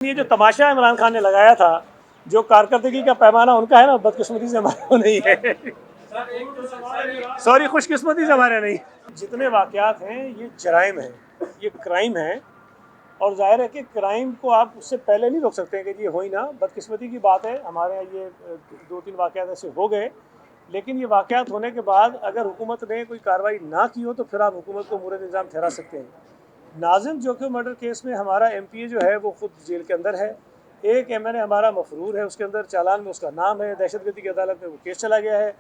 یہ جو تماشا عمران خان نے لگایا تھا، جو کارکردگی کا پیمانہ ان کا ہے نا، بدقسمتی سے ہمارا نہیں ہے. سوری، خوش قسمتی سے ہمارے نہیں. جتنے واقعات ہیں یہ جرائم ہیں، یہ کرائم ہیں، اور ظاہر ہے کہ کرائم کو آپ اس سے پہلے نہیں روک سکتے کہ یہ ہو ہی نہ. بدقسمتی کی بات ہے، ہمارے یہاں یہ 2-3 واقعات ایسے ہو گئے، لیکن یہ واقعات ہونے کے بعد اگر حکومت نے کوئی کارروائی نہ کی ہو تو پھر آپ حکومت کو مورد الزام ٹھہرا سکتے ہیں. ناظم جوکر مرڈر کیس میں ہمارا ایم پی اے جو ہے وہ خود جیل کے اندر ہے. ایک ایم این اے ہمارا مفرور ہے، اس کے اندر چالان میں اس کا نام ہے، دہشت گردی کی عدالت میں وہ کیس چلا گیا ہے.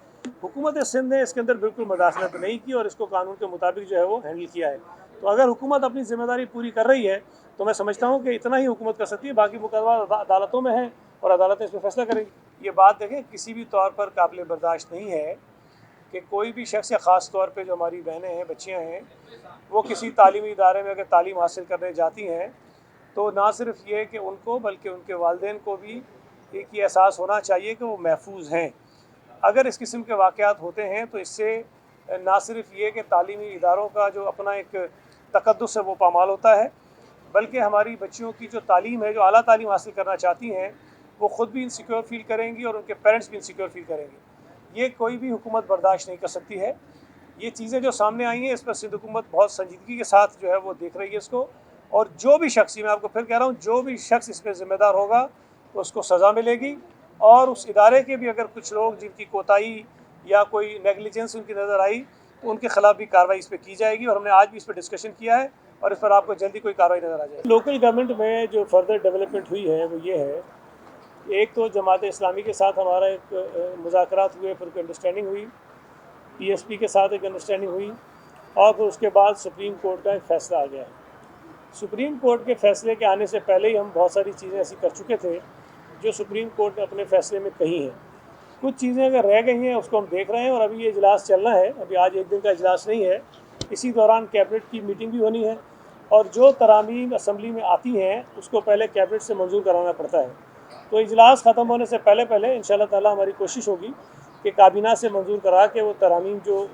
حکومت سندھ نے اس کے اندر بالکل مداخلت نہیں کی اور اس کو قانون کے مطابق جو ہے وہ ہینڈل کیا ہے. تو اگر حکومت اپنی ذمہ داری پوری کر رہی ہے تو میں سمجھتا ہوں کہ اتنا ہی حکومت کر سکتی ہے. باقی مقدمہ عدالتوں میں ہیں اور عدالتیں اس پہ فیصلہ کریں گی. یہ بات دیکھیں کسی بھی طور پر قابل برداشت نہیں ہے کہ کوئی بھی شخص، خاص طور پہ جو ہماری بہنیں ہیں، بچیاں ہیں، وہ کسی تعلیمی ادارے میں اگر تعلیم حاصل کرنے جاتی ہیں تو نہ صرف یہ کہ ان کو بلکہ ان کے والدین کو بھی ایک یہ احساس ہونا چاہیے کہ وہ محفوظ ہیں. اگر اس قسم کے واقعات ہوتے ہیں تو اس سے نہ صرف یہ کہ تعلیمی اداروں کا جو اپنا ایک تقدس ہے وہ پامال ہوتا ہے، بلکہ ہماری بچیوں کی جو تعلیم ہے، جو اعلیٰ تعلیم حاصل کرنا چاہتی ہیں، وہ خود بھی انسیکیور فیل کریں گی اور ان کے پیرنٹس بھی انسیکیور فیل کریں گے. یہ کوئی بھی حکومت برداشت نہیں کر سکتی ہے. یہ چیزیں جو سامنے آئی ہیں اس پر سندھ حکومت بہت سنجیدگی کے ساتھ جو ہے وہ دیکھ رہی ہے اس کو، اور جو بھی شخص، میں آپ کو پھر کہہ رہا ہوں، جو بھی شخص اس پہ ذمہ دار ہوگا تو اس کو سزا ملے گی. اور اس ادارے کے بھی اگر کچھ لوگ جن کی کوتاہی یا کوئی نیگلیجنس ان کی نظر آئی تو ان کے خلاف بھی کارروائی اس پہ کی جائے گی، اور ہم نے آج بھی اس پہ ڈسکشن کیا ہے اور اس پر آپ کو جلدی کوئی کارروائی نظر آ جائے گی. لوکل گورنمنٹ میں جو فردر ڈیولپمنٹ ہوئی ہے وہ یہ ہے، ایک تو جماعت اسلامی کے ساتھ ہمارا ایک مذاکرات ہوئے، پھر کوئی انڈرسٹینڈنگ ہوئی، پی ایس پی کے ساتھ ایک انڈرسٹینڈنگ ہوئی، اور پھر اس کے بعد سپریم کورٹ کا ایک فیصلہ آ گیا ہے. سپریم کورٹ کے فیصلے کے آنے سے پہلے ہی ہم بہت ساری چیزیں ایسی کر چکے تھے جو سپریم کورٹ نے اپنے فیصلے میں کہی ہیں. کچھ چیزیں اگر رہ گئی ہیں اس کو ہم دیکھ رہے ہیں، اور ابھی یہ اجلاس چلنا ہے، ابھی آج ایک دن کا اجلاس نہیں ہے، اسی دوران کیبنٹ کی میٹنگ بھی ہونی ہے، اور جو ترامیم اسمبلی میں آتی ہیں اس کو پہلے کیبنٹ سے منظور کرانا پڑتا ہے. تو اجلاس ختم ہونے سے پہلے انشاءاللہ تعالی ہماری کوشش ہوگی کہ کابینہ سے منظور کرا کے وہ ترامیم جو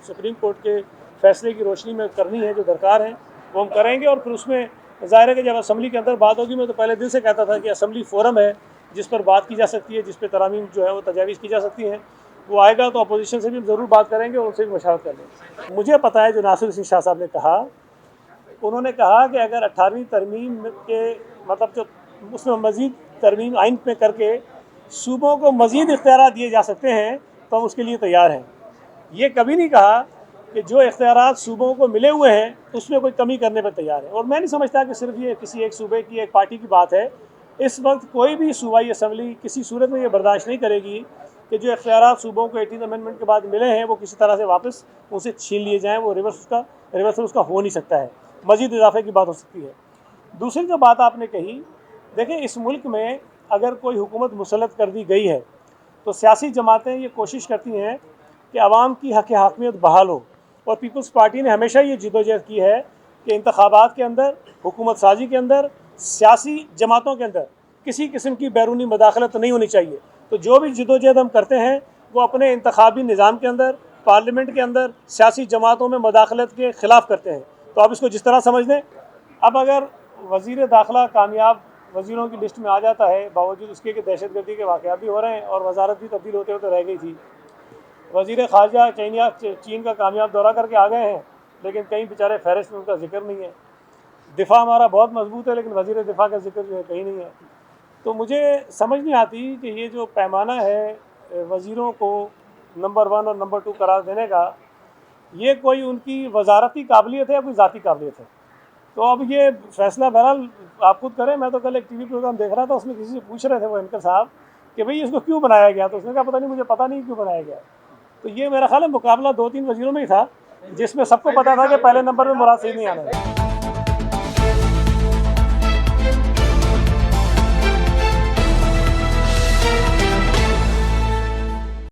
سپریم کورٹ کے فیصلے کی روشنی میں کرنی ہے، جو درکار ہیں، وہ ہم کریں گے. اور پھر اس میں ظاہر ہے کہ جب اسمبلی کے اندر بات ہوگی، میں تو پہلے دن سے کہتا تھا کہ اسمبلی فورم ہے جس پر بات کی جا سکتی ہے، جس پہ ترامیم جو ہے وہ تجاویز کی جا سکتی ہیں. وہ آئے گا تو اپوزیشن سے بھی ضرور بات کریں گے اور ان سے بھی مشاورت کر لیں گے. مجھے پتہ ہے جو ناصر حسین شاہ صاحب نے کہا، انہوں نے کہا کہ اگر 18ویں ترمیم کے مطلب جو اس میں مزید ترمیم آئین میں کر کے صوبوں کو مزید اختیارات دیے جا سکتے ہیں تو ہم اس کے لیے تیار ہیں. یہ کبھی نہیں کہا کہ جو اختیارات صوبوں کو ملے ہوئے ہیں اس میں کوئی کمی کرنے پر تیار ہے. اور میں نہیں سمجھتا کہ صرف یہ کسی ایک صوبے کی، ایک پارٹی کی بات ہے. اس وقت کوئی بھی صوبائی اسمبلی کسی صورت میں یہ برداشت نہیں کرے گی کہ جو اختیارات صوبوں کو 18 امینڈمنٹ کے بعد ملے ہیں وہ کسی طرح سے واپس ان سے چھین لیے جائیں. وہ ریورس اس کا ہو نہیں سکتا ہے، مزید اضافے کی بات ہو سکتی ہے. دوسری جو بات آپ نے کہی، دیکھیں اس ملک میں اگر کوئی حکومت مسلط کر دی گئی ہے تو سیاسی جماعتیں یہ کوشش کرتی ہیں کہ عوام کی حق حاکمیت بحال ہو. اور پیپلز پارٹی نے ہمیشہ یہ جدوجہد کی ہے کہ انتخابات کے اندر، حکومت سازی کے اندر، سیاسی جماعتوں کے اندر کسی قسم کی بیرونی مداخلت نہیں ہونی چاہیے. تو جو بھی جدوجہد ہم کرتے ہیں وہ اپنے انتخابی نظام کے اندر، پارلیمنٹ کے اندر، سیاسی جماعتوں میں مداخلت کے خلاف کرتے ہیں. تو آپ اس کو جس طرح سمجھ لیں. اب اگر وزیر داخلہ کامیاب وزیروں کی لسٹ میں آ جاتا ہے، باوجود اس کے کہ دہشت گردی کے واقعات بھی ہو رہے ہیں اور وزارت بھی تبدیل ہوتے ہوتے رہ گئی تھی، وزیر خارجہ چین کا کامیاب دورہ کر کے آ گئے ہیں، لیکن کہیں بیچارے فہرست میں ان کا ذکر نہیں ہے. دفاع ہمارا بہت مضبوط ہے لیکن وزیر دفاع کا ذکر جو ہے کہیں نہیں ہے. تو مجھے سمجھ نہیں آتی کہ یہ جو پیمانہ ہے وزیروں کو نمبر 1 اور نمبر 2 قرار دینے کا، یہ کوئی ان کی وزارتی قابلیت ہے یا کوئی ذاتی قابلیت ہے. تو اب یہ فیصلہ بہرحال آپ خود کریں. میں تو کل ایک ٹی وی پروگرام دیکھ رہا تھا، اس میں کسی سے پوچھ رہے تھے وہ اینکر صاحب کہ بھئی اس کو کیوں بنایا گیا، تو اس نے کہا پتہ نہیں، مجھے پتہ نہیں کیوں بنایا گیا. تو یہ میرا خیال ہے مقابلہ 2-3 وزیروں میں ہی تھا جس میں سب کو پتہ تھا کہ پہلے نمبر میں مراد صحیح نہیں آنا ہے.